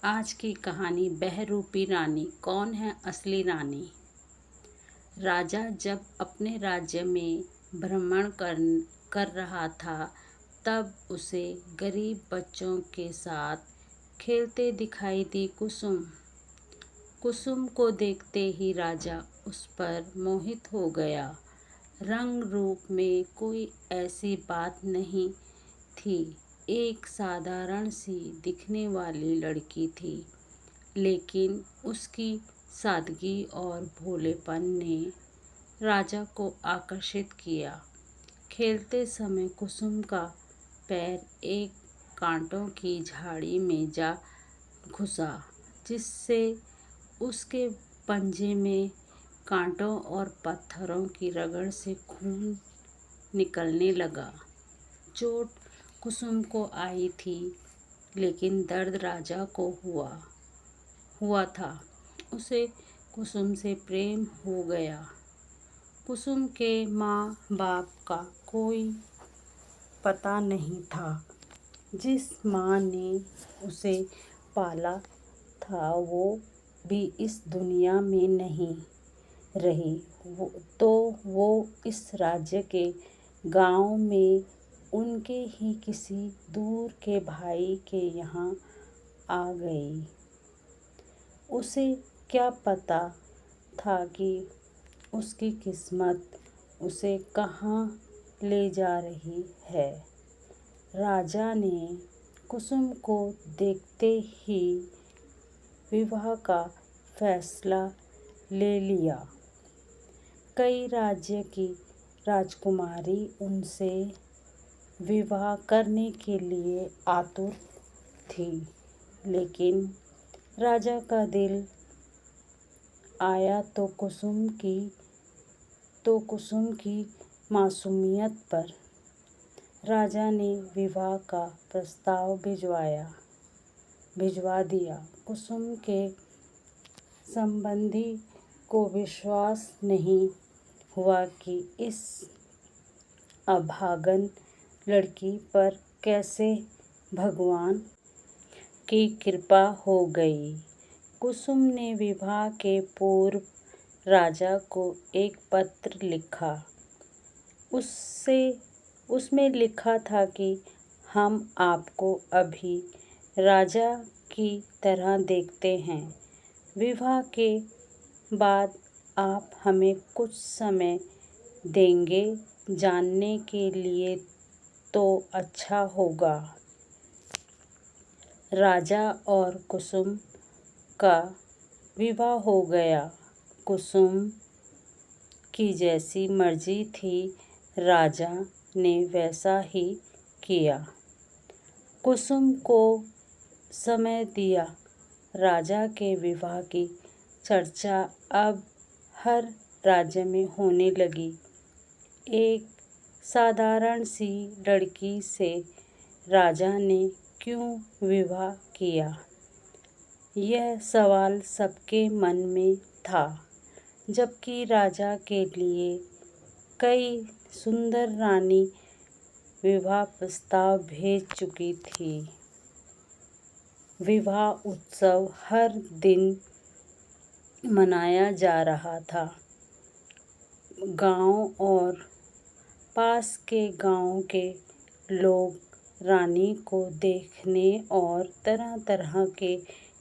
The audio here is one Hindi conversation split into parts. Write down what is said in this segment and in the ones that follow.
आज की कहानी बहरूपी रानी। कौन है असली रानी? राजा जब अपने राज्य में भ्रमण कर रहा था, तब उसे गरीब बच्चों के साथ खेलते दिखाई दी कुसुम। कुसुम को देखते ही राजा उस पर मोहित हो गया। रंग रूप में कोई ऐसी बात नहीं थी। एक साधारण सी दिखने वाली लड़की थी, लेकिन उसकी सादगी और भोलेपन ने राजा को आकर्षित किया। खेलते समय कुसुम का पैर एक कांटों की झाड़ी में जा घुसा, जिससे उसके पंजे में कांटों और पत्थरों की रगड़ से खून निकलने लगा। चोट कुसुम को आई थी, लेकिन दर्द राजा को हुआ था। उसे कुसुम से प्रेम हो गया। कुसुम के माँ बाप का कोई पता नहीं था। जिस माँ ने उसे पाला था, वो भी इस दुनिया में नहीं रही। वो इस राज्य के गांव में उनके ही किसी दूर के भाई के यहाँ आ गई। उसे क्या पता था कि उसकी किस्मत उसे कहाँ ले जा रही है। राजा ने कुसुम को देखते ही विवाह का फैसला ले लिया। कई राज्य की राजकुमारी उनसे विवाह करने के लिए आतुर थी, लेकिन राजा का दिल आया तो कुसुम की मासूमियत पर। राजा ने विवाह का प्रस्ताव भिजवा दिया। कुसुम के संबंधी को विश्वास नहीं हुआ कि इस अभागन लड़की पर कैसे भगवान की कृपा हो गई। कुसुम ने विवाह के पूर्व राजा को एक पत्र लिखा। उसमें लिखा था कि हम आपको अभी राजा की तरह देखते हैं। विवाह के बाद आप हमें कुछ समय देंगे जानने के लिए तो अच्छा होगा। राजा और कुसुम का विवाह हो गया। कुसुम की जैसी मर्जी थी, राजा ने वैसा ही किया। कुसुम को समय दिया। राजा के विवाह की चर्चा अब हर राज्य में होने लगी। एक साधारण सी लड़की से राजा ने क्यों विवाह किया, यह सवाल सबके मन में था। जबकि राजा के लिए कई सुंदर रानी विवाह प्रस्ताव भेज चुकी थी। विवाह उत्सव हर दिन मनाया जा रहा था। गांव और पास के गांव के लोग रानी को देखने और तरह तरह के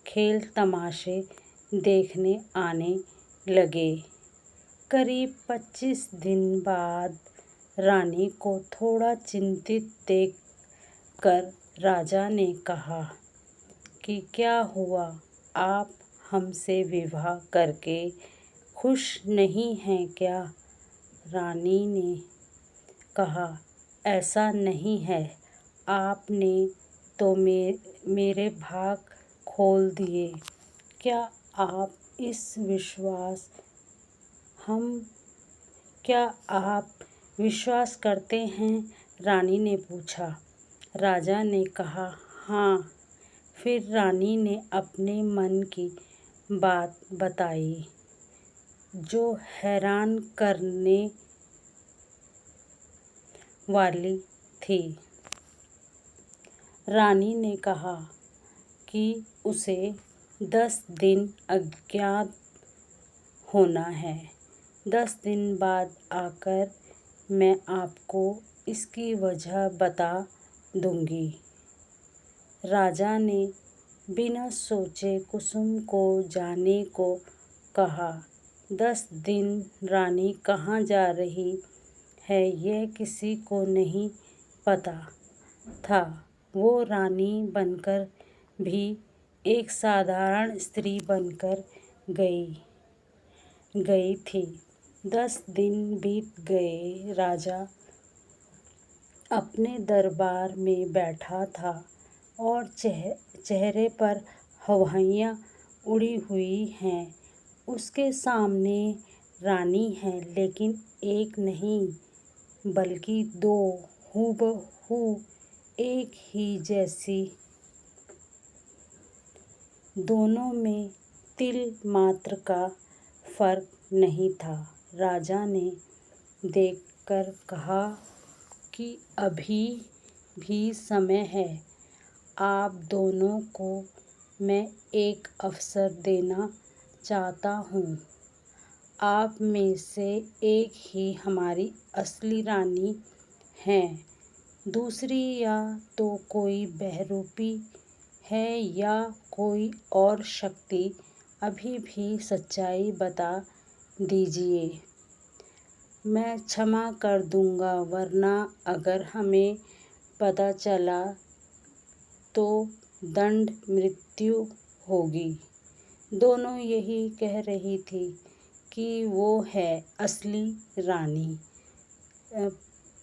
खेल तमाशे देखने आने लगे। करीब 25 दिन बाद रानी को थोड़ा चिंतित देख कर राजा ने कहा कि क्या हुआ, आप हमसे विवाह करके खुश नहीं हैं क्या? रानी ने कहा, ऐसा नहीं है, आपने तो मेरे भाग खोल दिए। क्या आप विश्वास करते हैं? रानी ने पूछा। राजा ने कहा, हाँ। फिर रानी ने अपने मन की बात बताई, जो हैरान करने वाली थी। रानी ने कहा कि उसे 10 दिन अज्ञात होना है। 10 दिन बाद आकर मैं आपको इसकी वजह बता दूंगी। राजा ने बिना सोचे कुसुम को जाने को कहा। 10 दिन रानी कहाँ जा रही है यह किसी को नहीं पता था। वो रानी बनकर भी एक साधारण स्त्री बनकर गई थी। 10 दिन बीत गए। राजा अपने दरबार में बैठा था और चेहरे पर हवाइयाँ उड़ी हुई हैं। उसके सामने रानी है, लेकिन एक नहीं बल्कि 2 हूबहू एक ही जैसी। दोनों में तिल मात्र का फर्क नहीं था। राजा ने देखकर कहा कि अभी भी समय है। आप दोनों को मैं एक अवसर देना चाहता हूँ। आप में से एक ही हमारी असली रानी हैं, दूसरी या तो कोई बहरूपी है या कोई और शक्ति। अभी भी सच्चाई बता दीजिए, मैं क्षमा कर दूंगा, वरना अगर हमें पता चला तो दंड मृत्यु होगी। दोनों यही कह रही थी कि वो है असली रानी।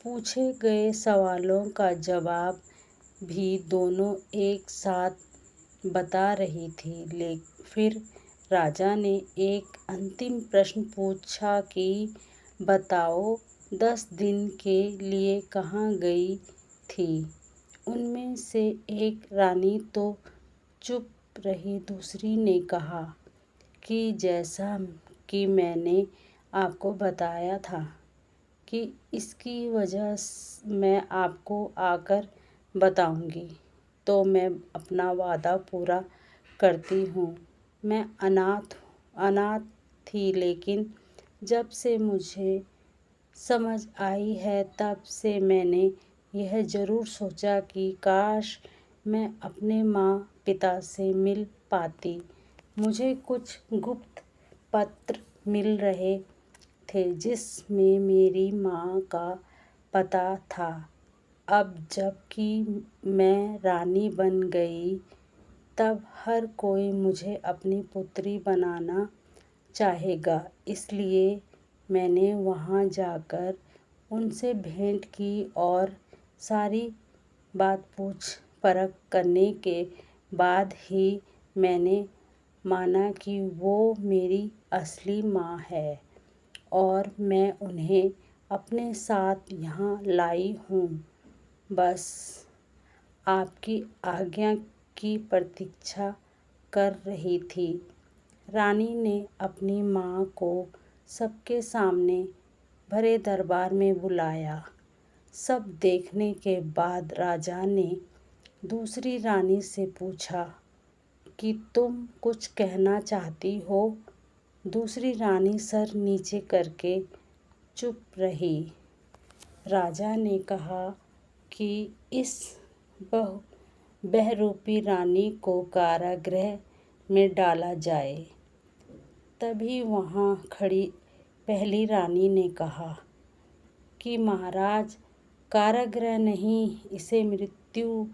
पूछे गए सवालों का जवाब भी दोनों एक साथ बता रही थी। फिर राजा ने एक अंतिम प्रश्न पूछा कि बताओ, 10 दिन के लिए कहाँ गई थी? उनमें से एक रानी तो चुप रही। दूसरी ने कहा कि जैसा कि मैंने आपको बताया था कि इसकी वजह मैं आपको आकर बताऊंगी, तो मैं अपना वादा पूरा करती हूँ। मैं अनाथ थी, लेकिन जब से मुझे समझ आई है तब से मैंने यह ज़रूर सोचा कि काश मैं अपने माँ पिता से मिल पाती। मुझे कुछ गुप्त पत्र मिल रहे थे जिसमें मेरी माँ का पता था। अब जबकि मैं रानी बन गई, तब हर कोई मुझे अपनी पुत्री बनाना चाहेगा। इसलिए मैंने वहाँ जाकर उनसे भेंट की और सारी बात पूछ परख करने के बाद ही मैंने माना कि वो मेरी असली माँ है और मैं उन्हें अपने साथ यहाँ लाई हूँ। बस आपकी आज्ञा की प्रतीक्षा कर रही थी। रानी ने अपनी माँ को सबके सामने भरे दरबार में बुलाया। सब देखने के बाद राजा ने दूसरी रानी से पूछा कि तुम कुछ कहना चाहती हो? दूसरी रानी सर नीचे करके चुप रही। राजा ने कहा कि इस बहरूपी रानी को कारागृह में डाला जाए। तभी वहाँ खड़ी पहली रानी ने कहा कि महाराज, कारागृह नहीं, इसे मृत्यु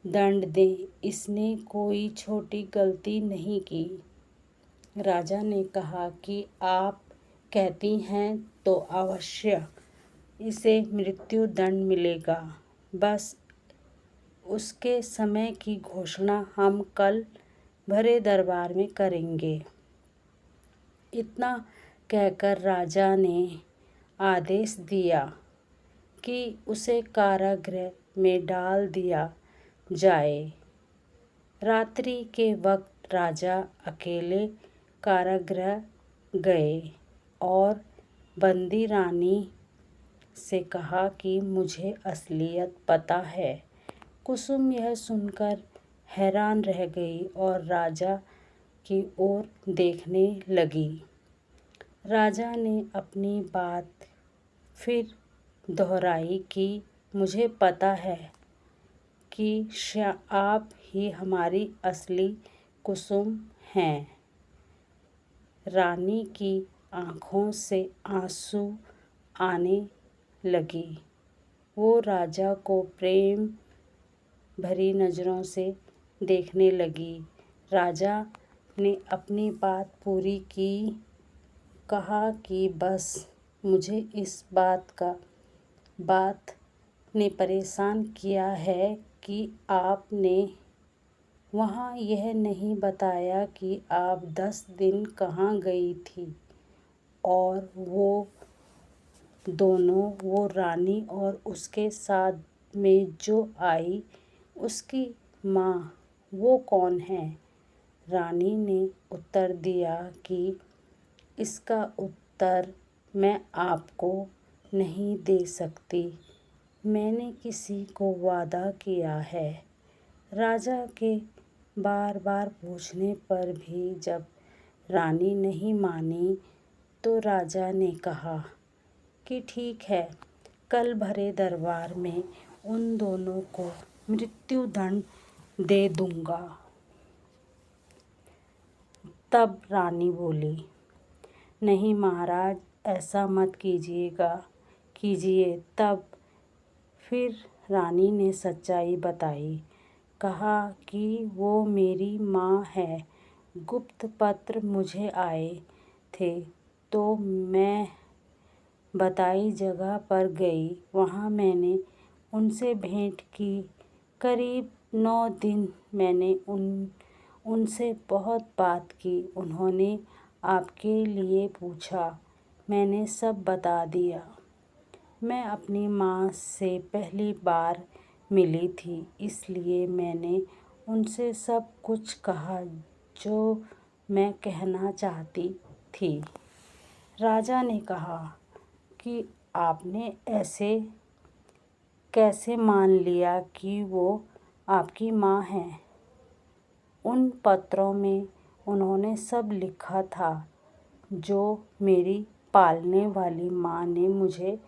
दंड दें। इसने कोई छोटी गलती नहीं की। राजा ने कहा कि आप कहती हैं तो अवश्य इसे मृत्यु दंड मिलेगा। बस उसके समय की घोषणा हम कल भरे दरबार में करेंगे। इतना कहकर राजा ने आदेश दिया कि उसे कारागृह में डाल दिया जाए। रात्रि के वक्त राजा अकेले कारागृह गए और बंदी रानी से कहा कि मुझे असलियत पता है। कुसुम यह सुनकर हैरान रह गई और राजा की ओर देखने लगी। राजा ने अपनी बात फिर दोहराई कि मुझे पता है कि आप ही हमारी असली कुसुम हैं। रानी की आँखों से आंसू आने लगे। वो राजा को प्रेम भरी नज़रों से देखने लगी। राजा ने अपनी बात पूरी की। कहा कि बस मुझे इस बात ने परेशान किया है कि आपने वहाँ यह नहीं बताया कि आप 10 दिन कहाँ गई थी और वो दोनों, वो रानी और उसके साथ में जो आई उसकी माँ, वो कौन है? रानी ने उत्तर दिया कि इसका उत्तर मैं आपको नहीं दे सकती। मैंने किसी को वादा किया है। राजा के बार बार पूछने पर भी जब रानी नहीं मानी तो राजा ने कहा कि ठीक है, कल भरे दरबार में उन दोनों को मृत्युदंड दे दूंगा। तब रानी बोली, नहीं महाराज, ऐसा मत कीजिए। तब फिर रानी ने सच्चाई बताई। कहा कि वो मेरी माँ है। गुप्त पत्र मुझे आए थे तो मैं बताई जगह पर गई। वहाँ मैंने उनसे भेंट की। करीब 9 दिन मैंने उनसे बहुत बात की। उन्होंने आपके लिए पूछा। मैंने सब बता दिया। मैं अपनी माँ से पहली बार मिली थी, इसलिए मैंने उनसे सब कुछ कहा जो मैं कहना चाहती थी। राजा ने कहा कि आपने ऐसे कैसे मान लिया कि वो आपकी माँ है? उन पत्रों में उन्होंने सब लिखा था जो मेरी पालने वाली माँ ने मुझे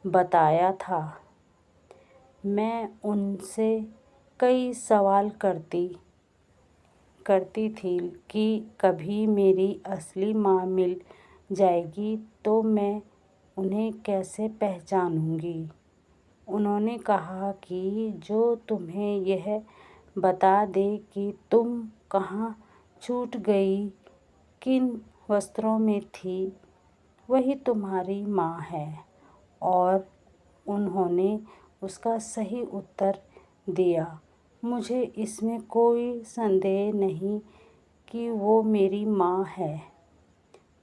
बताया था। मैं उनसे कई सवाल करती थी कि कभी मेरी असली माँ मिल जाएगी तो मैं उन्हें कैसे पहचानूंगी। उन्होंने कहा कि जो तुम्हें यह बता दे कि तुम कहाँ छूट गई, किन वस्त्रों में थी, वही तुम्हारी माँ है। और उन्होंने उसका सही उत्तर दिया। मुझे इसमें कोई संदेह नहीं कि वो मेरी माँ है।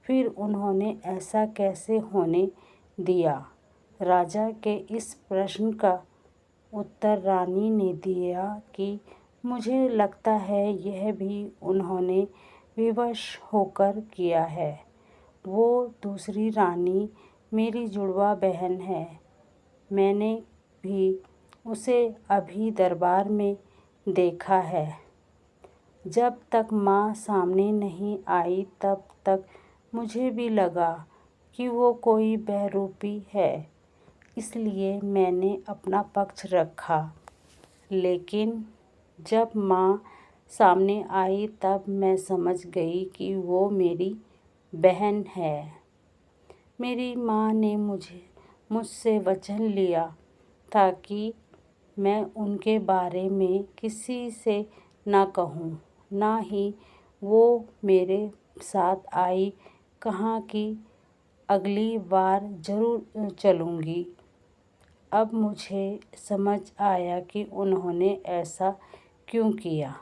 फिर उन्होंने ऐसा कैसे होने दिया? राजा के इस प्रश्न का उत्तर रानी ने दिया कि मुझे लगता है यह भी उन्होंने विवश होकर किया है। वो दूसरी रानी मेरी जुड़वा बहन है। मैंने भी उसे अभी दरबार में देखा है। जब तक माँ सामने नहीं आई तब तक मुझे भी लगा कि वो कोई बहरूपी है, इसलिए मैंने अपना पक्ष रखा। लेकिन जब माँ सामने आई तब मैं समझ गई कि वो मेरी बहन है। मेरी माँ ने मुझसे वचन लिया था कि मैं उनके बारे में किसी से ना कहूँ। ना ही वो मेरे साथ आई। कहा कि अगली बार ज़रूर चलूँगी। अब मुझे समझ आया कि उन्होंने ऐसा क्यों किया।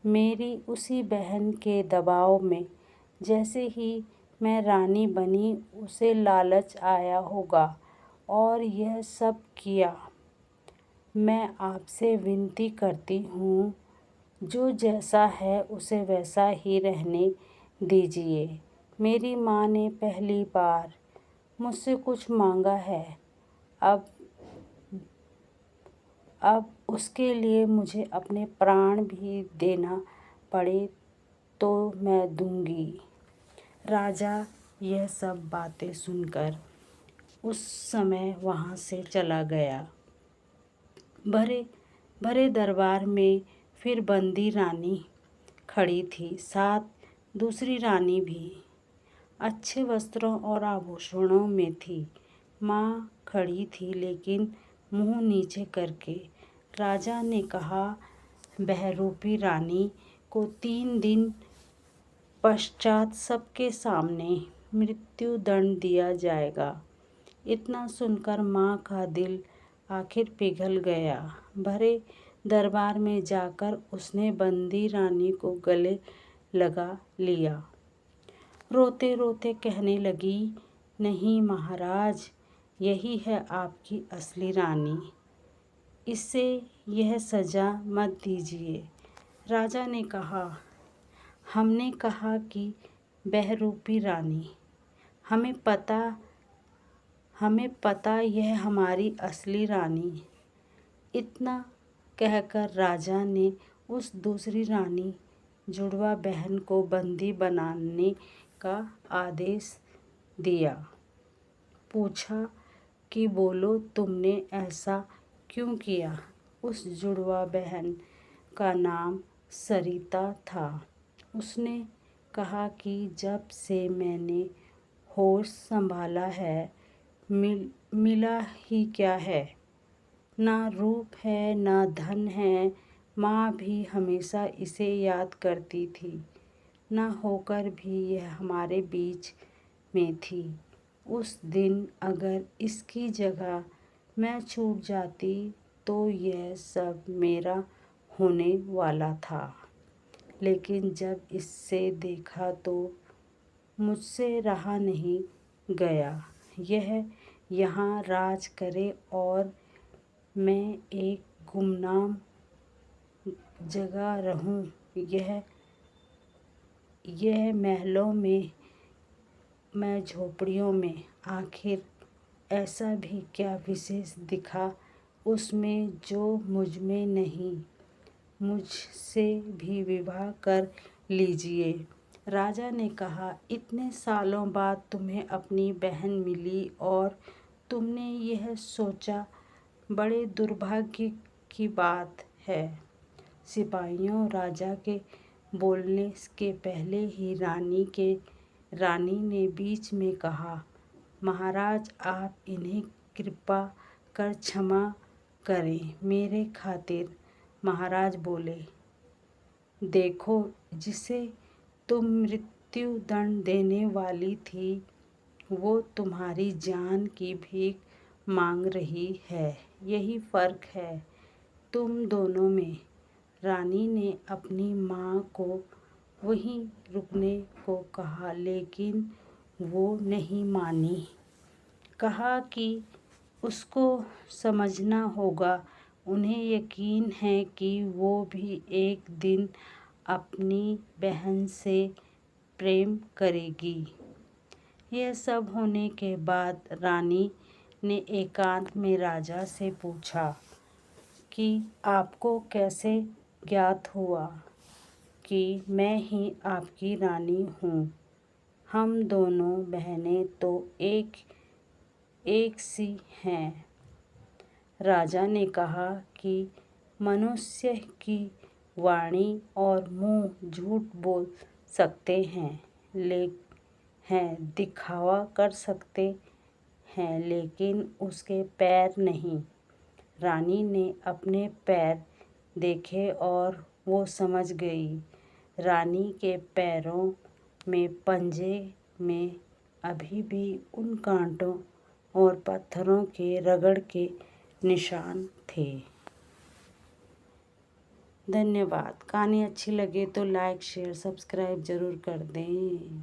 मेरी उसी बहन के दबाव में जैसे ही मैं रानी बनी, उसे लालच आया होगा और यह सब किया। मैं आपसे विनती करती हूँ, जो जैसा है उसे वैसा ही रहने दीजिए। मेरी माँ ने पहली बार मुझसे कुछ मांगा है। अब उसके लिए मुझे अपने प्राण भी देना पड़े तो मैं दूंगी। राजा यह सब बातें सुनकर उस समय वहाँ से चला गया। भरे भरे दरबार में फिर बंदी रानी खड़ी थी, साथ दूसरी रानी भी अच्छे वस्त्रों और आभूषणों में थी। माँ खड़ी थी लेकिन मुंह नीचे करके। राजा ने कहा, बहरूपी रानी को 3 दिन पश्चात सबके सामने मृत्यु दंड दिया जाएगा। इतना सुनकर माँ का दिल आखिर पिघल गया। भरे दरबार में जाकर उसने बंदी रानी को गले लगा लिया। रोते रोते कहने लगी, नहीं महाराज, यही है आपकी असली रानी, इसे यह सज़ा मत दीजिए। राजा ने कहा, हमने कहा कि बहरूपी रानी, हमें पता यह हमारी असली रानी। इतना कहकर राजा ने उस दूसरी रानी जुड़वा बहन को बंदी बनाने का आदेश दिया। पूछा कि बोलो, तुमने ऐसा क्यों किया? उस जुड़वा बहन का नाम सरिता था। उसने कहा कि जब से मैंने होश संभाला है, मिला ही क्या है, ना रूप है ना धन है। माँ भी हमेशा इसे याद करती थी, ना होकर भी यह हमारे बीच में थी। उस दिन अगर इसकी जगह मैं छूट जाती तो यह सब मेरा होने वाला था, लेकिन जब इससे देखा तो मुझसे रहा नहीं गया। यह यहाँ राज करे और मैं एक गुमनाम जगह रहूं। यह महलों में, मैं झोपड़ियों में। आखिर ऐसा भी क्या विशेष दिखा उसमें जो मुझ में नहीं? मुझसे भी विवाह कर लीजिए। राजा ने कहा, इतने सालों बाद तुम्हें अपनी बहन मिली और तुमने यह सोचा, बड़े दुर्भाग्य की बात है। सिपाहियों, राजा के बोलने के पहले ही रानी ने बीच में कहा, महाराज, आप इन्हें कृपा कर क्षमा करें मेरे खातिर। महाराज बोले, देखो, जिसे तुम मृत्यु दंड देने वाली थी वो तुम्हारी जान की भीख मांग रही है। यही फर्क है तुम दोनों में। रानी ने अपनी माँ को वहीं रुकने को कहा लेकिन वो नहीं मानी। कहा कि उसको समझना होगा। उन्हें यकीन है कि वो भी एक दिन अपनी बहन से प्रेम करेगी। यह सब होने के बाद रानी ने एकांत में राजा से पूछा कि आपको कैसे ज्ञात हुआ कि मैं ही आपकी रानी हूँ? हम दोनों बहनें तो एक सी हैं। राजा ने कहा कि मनुष्य की वाणी और मुंह झूठ बोल सकते हैं, दिखावा कर सकते हैं, लेकिन उसके पैर नहीं। रानी ने अपने पैर देखे और वो समझ गई। रानी के पैरों में, पंजे में अभी भी उन कांटों और पत्थरों के रगड़ के निशान थे। धन्यवाद। कहानी अच्छी लगे तो लाइक, शेयर, सब्सक्राइब ज़रूर कर दें।